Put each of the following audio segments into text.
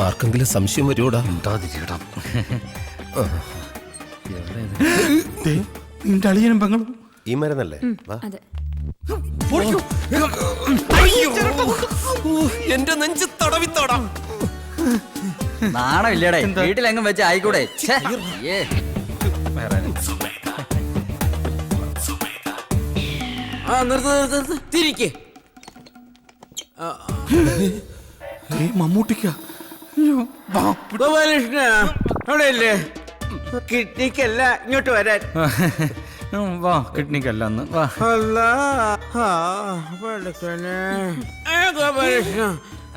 ആർക്കെങ്കിലും സംശയം വരുവോടാ? നിന്റെ അളിയനും പെങ്ങളും ഈ മരുന്നല്ലേ? അതെ. എന്റെ നെഞ്ച് തടവിത്തോടാം. നാണമില്ലടേ, വീട്ടിലെങ്ങും വെച്ച് ആയിക്കൂടെ? തിരിക്ക്. മമ്മൂട്ടിക്ക ഗോപാലകൃഷ്ണ അവിടെയല്ലേ? കിഡ്നിക്കല്ല, ഇങ്ങോട്ട് വരാൻ. വാ, കിഡ്നിക്കല്ല അന്ന് വാ. അല്ലാ, ഗോപാലകൃഷ്ണ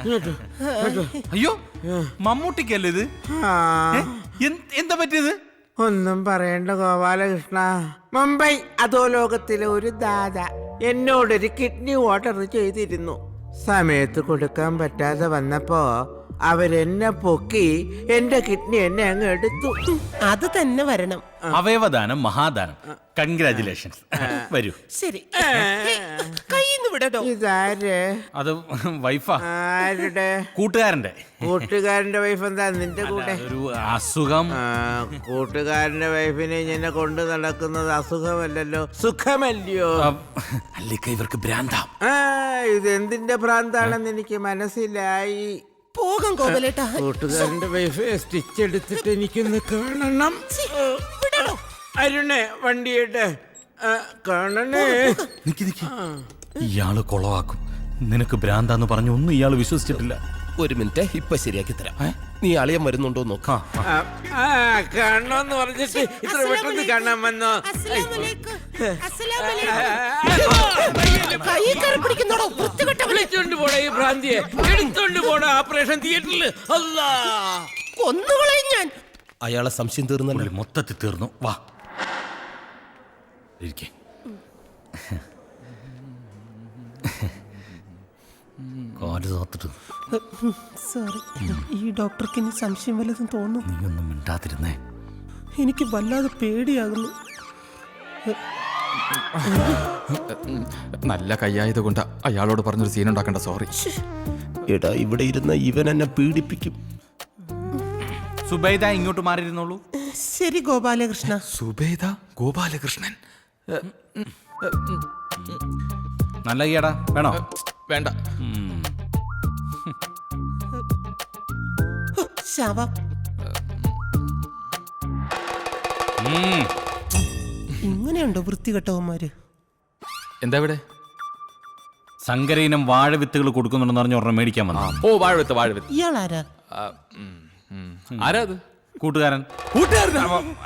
ഇങ്ങോട്ട്. അയ്യോ, മമ്മൂട്ടിക്കല്ലേ ഇത്? എന്താ പറ്റിയത്? ഒന്നും പറയണ്ട ഗോപാലകൃഷ്ണ. മുംബൈ അധോലോകത്തിലെ ഒരു ദാദ എന്നോടൊരു കിഡ്നി ഓർഡർ ചെയ്തിരുന്നു. സമയത്ത് കൊടുക്കാൻ പറ്റാതെ വന്നപ്പോ അവരെന്നെ പൊക്കി എന്റെ കിഡ്നി എന്നെ അങ്ങ് എടുത്തു. അത് തന്നെ വരണം. അവയവദാനം മഹാദാനം. കൺഗ്രാറ്റുലേഷൻസ്. വരൂ. ശരി, കയ്യിന്ന് വിടട്ടോ. ഇതാര്? അത് വൈഫാ. ആരുടെ? കൂട്ടുകാരന്റെ. കൂട്ടുകാരന്റെ വൈഫ് എന്താ നിന്റെ കൂടെ? ഒരു അസുഖം. കൂട്ടുകാരന്റെ വൈഫിനെ ഇങ്ങനെ കൊണ്ടു നടക്കുന്നത് അസുഖമല്ലല്ലോ, സുഖമല്ലയോ? അല്ലിക്ക ഇവർക്ക് ഭ്രാന്താം. ഇതെന്തിന്റെ ഭ്രാന്താണെന്ന് എനിക്ക് മനസ്സിലായി. പോകാം ഗോപാലേട്ടാ. കൂട്ടുകാരന്റെ വൈഫ് സ്റ്റിച്ച് എടുത്തിട്ട് എനിക്കൊന്ന് കാണണം. അരുണേ, വണ്ടിയിട്ട് കാണണേ. ഇയാള് കൊളവാക്കും. നിനക്ക് ഭ്രാന്താന്ന് പറഞ്ഞു ഒന്നും ഇയാള് വിശ്വസിച്ചിട്ടില്ല. ഒരു മിനിറ്റ്, ഇപ്പൊ ശരിയാക്കി തരാം. നീ അളിയൻ വരുന്നുണ്ടോ നോക്കാം. കാണണോന്ന് പറഞ്ഞിട്ട് ഇത്ര പെട്ടെന്ന് കാണാൻ വന്നോ? വിളിച്ചോണ്ട് പോടാ ഈ ഭ്രാന്തിയെ, എടുത്തോണ്ട് പോടാ ഓപ്പറേഷൻ തിയേറ്ററിൽ. കൊന്നുകളയും ഞാൻ. അയാളെ സംശയം തീർന്നല്ലോ. മൊത്തത്തിൽ തീർന്നു. വാ ഇരിക്കേ. കാല് തോത്തിട്ട്. സോറി, ഈ ഡോക്ടർക്ക് ഇനി സംശയം വല്ലതും തോന്നുന്നു. നീ ഒന്നും മിണ്ടാതിരുന്നേ. എനിക്ക് വല്ലാതെ പേടിയാകുന്നു. നല്ല കയ്യായത് കൊണ്ട് അയാളോട് പറഞ്ഞൊരു സീൻ ഉണ്ടാക്കണ്ട. സോറി. എടാ, ഇവിടെ ഇരുന്ന ഇവൻ എന്നെ പീഡിപ്പിക്കും. സുബൈദ ഇങ്ങോട്ട് മാറിയിരുന്നോളൂ. ശരി ഗോപാലകൃഷ്ണ. സുബേദ ഗോപാലകൃഷ്ണൻ. നല്ല കൈയാടാ. വേണോ? വേണ്ട. ശവം. ഇങ്ങനെയുണ്ടോ വൃത്തികെട്ടവന്മാര്? എന്താ ഇവിടെ? സങ്കരയിനം വാഴവിത്തുകൾ കൊടുക്കുന്നുണ്ടെന്ന് പറഞ്ഞ ഒരെണ്ണം മേടിക്കാൻ വന്നു. ഓ, വാഴവിത്ത്. വാഴവിത്ത്. ഇയാളാരാ? ആരാ അത്? കൂട്ടുകാരൻ.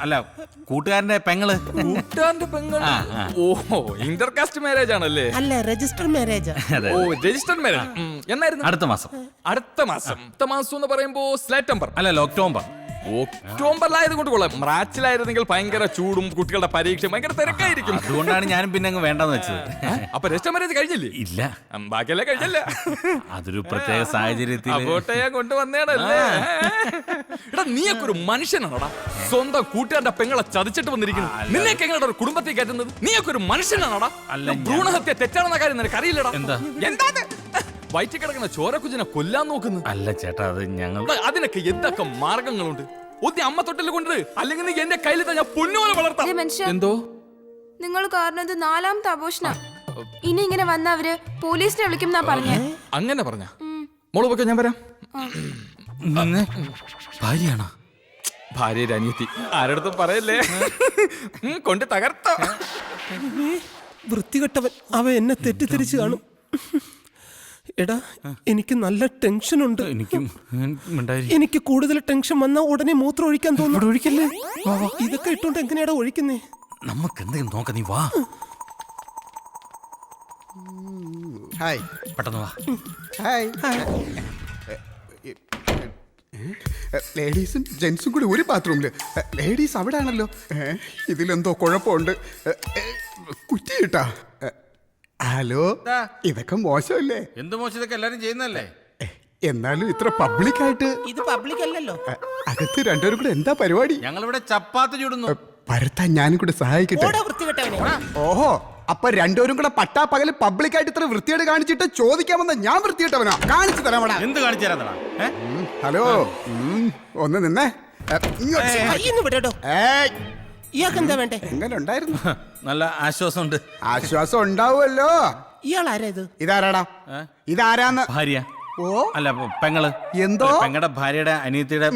അല്ല, കൂട്ടുകാരന്റെ പെങ്ങള്. കൂട്ടുകാരന്റെ പെങ്ങൾ. ഓഹോ, ഇന്റർകാസ്റ്റ് മാരേജ് ആണല്ലേ? അല്ല, രജിസ്റ്റർ മാരേജാ. ഓ, രജിസ്റ്റർ മാരേജ്. എന്നായിരുന്നു? അടുത്ത മാസം. അടുത്ത മാസം എന്ന് പറയുമ്പോ സെപ്റ്റംബർ അല്ലല്ലോ, ഒക്ടോബർ. ഒക്ടോബറിലായത് കൊണ്ട് കൊള്ളാം. മാർച്ചിലായിരുന്നെങ്കിൽ ഭയങ്കര ചൂടും കുട്ടികളുടെ പരീക്ഷ ഭയങ്കര തിരക്കായിരിക്കും. അതുകൊണ്ടാണ് ഞാനും പിന്നെ അങ്ങ് വേണ്ടെന്ന് വെച്ചത്. അപ്പൊ രജിസ്റ്റർ മാരേജ് കഴിഞ്ഞില്ലേ? ഇല്ല, ബാക്കിയല്ലേ കഴിഞ്ഞല്ലേ? അതൊരു പ്രത്യേക സാഹചര്യത്തിൽ കൊണ്ടുവന്നേടല്ലേ. എടാ, നീയൊക്കെ ഒരു മനുഷ്യനാണോടാ? സ്വന്തം കൂട്ടുകാരുടെ പെങ്ങളെ ചതിച്ചിട്ട് വന്നിരിക്കുന്നു. നിന്നെയൊക്കെ എങ്ങനെ ഒരു കുടുംബത്തിൽ കയറ്റുന്നത്? നീയൊക്കെ ഒരു മനുഷ്യനാണോടാ? ഭ്രൂണഹത്യ തെറ്റാണെന്ന കാര്യം നിനക്ക് അറിയില്ലടാ. എന്താ വയറ്റിൽ കിടക്കുന്ന ചോരക്കുഞ്ഞിനെ കൊല്ലാൻ നോക്കുന്നു? അല്ല ചേട്ടാ, അത് ഞങ്ങൾ. അതിനൊക്കെ എന്തൊക്കെ മാർഗങ്ങളുണ്ട്? ഒത്തി അമ്മ തൊട്ടിൽ കൊണ്ട്, അല്ലെങ്കിൽ നീ എന്റെ കയ്യിൽ ഞാൻ പൊന്നുപോലെ വളർത്താം. എന്തോ നിങ്ങൾ കാരണം ഇത് 4ാമത്തെ ആഘോഷന. ഇനി ഇങ്ങനെ വന്ന അവര് പോലീസിനെ വിളിക്കും എന്നാ പറഞ്ഞേ. അങ്ങനെ പറഞ്ഞ മോള് പൊക്കെ, ഞാൻ വരാം. ഭാര്യയാണോ? ഭാര്യയുടെ അനിയത്തി. ആരടുത്തും പറയല്ലേ. കൊണ്ട് തകർത്തോ. വൃത്തികെട്ടവൻ. അവ എന്നെ തെറ്റിദ്ധരിച്ചു കാണും. എടാ, എനിക്ക് നല്ല ടെൻഷനുണ്ട്. എനിക്ക് കൂടുതൽ ടെൻഷൻ വന്നാ ഉടനെ മൂത്രം ഒഴിക്കാൻ തോന്നുന്നു. ഒഴിക്കല്ലേ? ഇതൊക്കെ ഇട്ടോണ്ട് എങ്ങനെയാടാ ഒഴിക്കുന്നേ? നമുക്ക് എന്തെങ്കിലും നോക്കാം. നീ വാ. ഹായ്. പെട്ടെന്ന് വാ. ഹായ്. ലേഡീസും ജെന്റ്സും കൂടി ഒരു ബാത്റൂമില്. ലേഡീസ് അവിടെ ആണല്ലോ. ഇതിലെന്തോ കുഴപ്പമുണ്ട്. കുറ്റി കിട്ടാ. ഹലോ, ഇതൊക്കെ മോശമല്ലേ? എന്ത് മോശം? ഇതൊക്കെ എല്ലാരും ചെയ്യുന്നല്ലേ. എന്നാലും ഇത്ര പബ്ലിക്കായിട്ട്. ഇത് പബ്ലിക് അല്ലല്ലോ. അകത്ത് രണ്ടുപേരും കൂടെ എന്താ പരിപാടി? ഞങ്ങളിവിടെ ചപ്പാത്തി ചൂടുന്നു. പരത്താൻ ഞാനും കൂടെ സഹായിക്കട്ടെ. വൃത്തികെട്ടവനെ. ഓഹോ, അപ്പൊ രണ്ടുപേരും കൂടെ പട്ടാ പകല് പബ്ലിക്കായിട്ട് ഇത്ര വൃത്തിയായിട്ട് കാണിച്ചിട്ട് ചോദിക്കാമെന്ന് ഞാൻ വൃത്തിയിട്ടവനാ കാണിച്ചു തരാമടാ. എന്ത് കാണിച്ചു തരാത്തടാ? ഹലോ ഒന്ന് നിന്നേ. കയ്യിന്ന് വിടട്ടോ. ഏയ്, ഇയാൾക്ക് എന്താ വേണ്ടേ? എങ്ങനെ ഉണ്ടായിരുന്നു? നല്ല ആശ്വാസമുണ്ട്. ആശ്വാസം ഉണ്ടാവുമല്ലോ. ഇയാൾ ആരാ ഇത്? ഇതാരാടാ? ഇതാരാന്ന്? ഭാര്യ ഓ അല്ല പെങ്ങള്. എന്തോ? പെങ്ങളുടെ ഭാര്യയുടെ അനിയത്തിയുടെ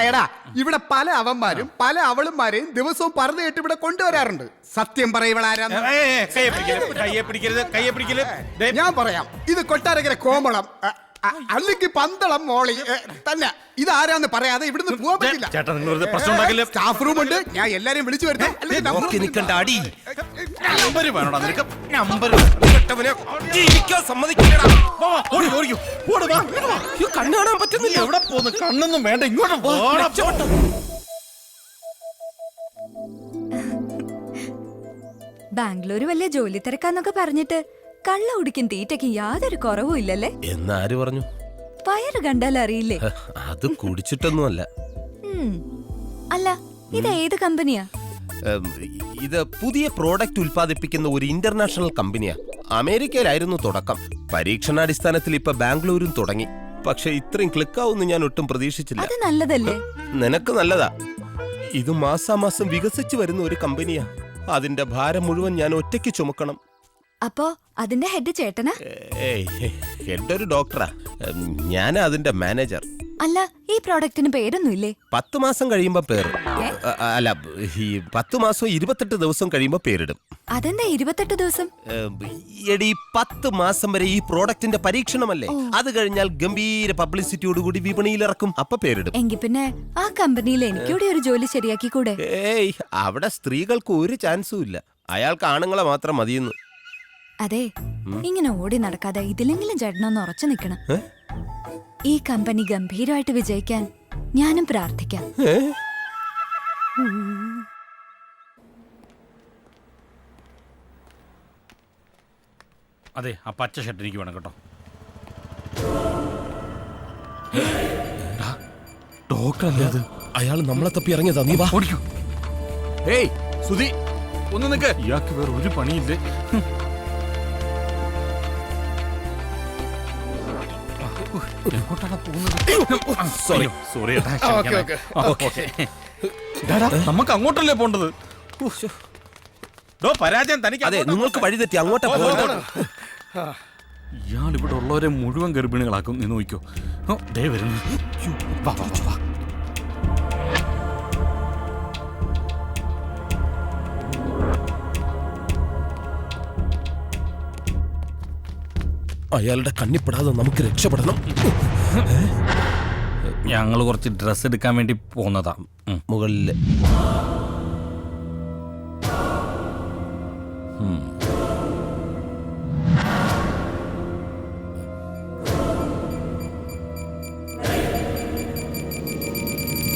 എടാ ഇവിടെ പല അവന്മാരും പല അവളുമാരെയും ദിവസവും പറഞ്ഞു കേട്ട് ഇവിടെ കൊണ്ടുവരാറുണ്ട്. സത്യം പറയവളാരാന്ന് കയ്യെ പിടിക്കരുത്. ഞാൻ പറയാം. ഇത് കൊട്ടാരക്കര കോമളം അല്ലെങ്കിൽ പന്തളം മോളി തന്നെ. ഇതാരാന്ന് പറയാതെ ഇവിടുന്ന് പോകാൻ പറ്റില്ല. ചേട്ടാ നിങ്ങൾ വെറുതെ പ്രശ്നം ഉണ്ടാക്കില്ലേ? സ്റ്റാഫ് റൂം ഉണ്ട്, ഞാൻ എല്ലാരെയും വിളിച്ചു വരുന്നത്. നോക്കി നിൽക്കണ്ട അടി. നമ്പര് വേണോടാ നിനക്ക്? നമ്പർ ജീവിക്കാൻ സമ്മതിക്കില്ലടാ. ഓടി കണ്ണു കാണാൻ പറ്റുന്നില്ല. എവിടെ പോന്ന്? കണ്ണൊന്നും വേണ്ട, ഇങ്ങോട്ട് പോടാ. ബാംഗ്ലൂര് വലിയ ജോലി തിരക്കാന്നൊക്കെ പറഞ്ഞിട്ട് കള്ള കുടിക്കും തീറ്റയ്ക്കും യാതൊരു കുറവും ഇല്ലല്ലേ? എന്നാര് പറഞ്ഞു? വയറ് കണ്ടാൽ അറിയില്ലേ? അത് കുടിച്ചിട്ടൊന്നുമല്ല. അല്ല ഇത് ഏത് കമ്പനിയാ? ഇത് പുതിയ പ്രോഡക്റ്റ് ഉൽപ്പാദിപ്പിക്കുന്ന ഒരു ഇന്റർനാഷണൽ കമ്പനിയാ. അമേരിക്കയിലായിരുന്നു തുടക്കം. പരീക്ഷണാടിസ്ഥാനത്തിൽ ഇപ്പൊ ബാംഗ്ലൂരും തുടങ്ങി. പക്ഷെ ഇത്രയും ക്ലിക്കാവുമെന്ന് ഞാൻ ഒട്ടും പ്രതീക്ഷിച്ചില്ല. അത് നല്ലതല്ലേ? നിനക്ക് നല്ലതാ. ഇത് മാസാമാസം വികസിച്ചു വരുന്ന ഒരു കമ്പനിയാ. അതിന്റെ ഭാരം മുഴുവൻ ഞാൻ ഒറ്റയ്ക്ക് ചുമക്കണം. അപ്പോ അതിന്റെ ഹെഡ് ചേട്ടനാ? ഹെഡ് ഒരു ഡോക്ടറാ. ഞാനാ അതിന്റെ മാനേജർ. അല്ല ഈ പ്രോഡക്റ്റിന് പേരൊന്നുമില്ലേ? 10 മാസം കഴിയുമ്പോ പേര് അല്ല, ഈ 10 മാസം 28 ദിവസം കഴിയുമ്പോ പേരിടും. അതെന്താ 28 ദിവസം? എടി 10 മാസം വരെ ഈ പ്രോഡക്റ്റിന്റെ പരീക്ഷണമല്ലേ. അത് കഴിഞ്ഞാൽ ഗംഭീര പബ്ലിസിറ്റിയോടുകൂടി വിപണിയിൽ ഇറക്കും. അപ്പൊ പേരിടും. എങ്കിൽ പിന്നെ ആ കമ്പനിയിൽ എനിക്കൂടെ ഒരു ജോലി ശരിയാക്കി കൂടെ? ഏയ്, അവിടെ സ്ത്രീകൾക്ക് ഒരു ചാൻസും ഇല്ല. അയാൾക്ക് ആണുങ്ങളെ മാത്രം മതിയെന്ന്. അതെ, ഇങ്ങനെ ഓടി നടക്കാതെ ഇതിലെങ്കിലും ചേട്ടനൊന്ന് ഉറച്ചു നിൽക്കണം. ഈ കമ്പനി ഗംഭീരമായിട്ട് വിജയിക്കാൻ ഞാനും പ്രാർത്ഥിക്കാം. അതെ, ആ പച്ച ഷർട്ട് എനിക്ക് വേണം കേട്ടോ. ഡോക്ടർ അല്ലേ അത്? അയാൾ നമ്മളെ തപ്പി ഇറങ്ങിയതാ. നീ വാ. ഓടിക്കോ. ഏയ് സുധി, ഒന്ന് നിക്ക്. ഇയാൾക്ക് വേറെ ഒരു പണിയില്ലേ? സോറി നമുക്ക് അങ്ങോട്ടല്ലേ പോണ്ടത്? പരാജയം തനിക്ക്. അതെ, നിങ്ങൾക്ക് വഴി തെറ്റി അങ്ങോട്ടാ പോകുന്നത്. ഇയാൾ ഇവിടെ ഉള്ളവരെ മുഴുവൻ ഗർഭിണികളാക്കും. നീ നോക്കിക്കോ. ദേ വരുന്നു. വാ, വാ, വാ. അയാളുടെ കണ്ണിപ്പെടാതെ നമുക്ക് രക്ഷപ്പെടണം. ഞങ്ങൾ കുറച്ച് ഡ്രസ് എടുക്കാൻ വേണ്ടി പോന്നതാ. മുകളില്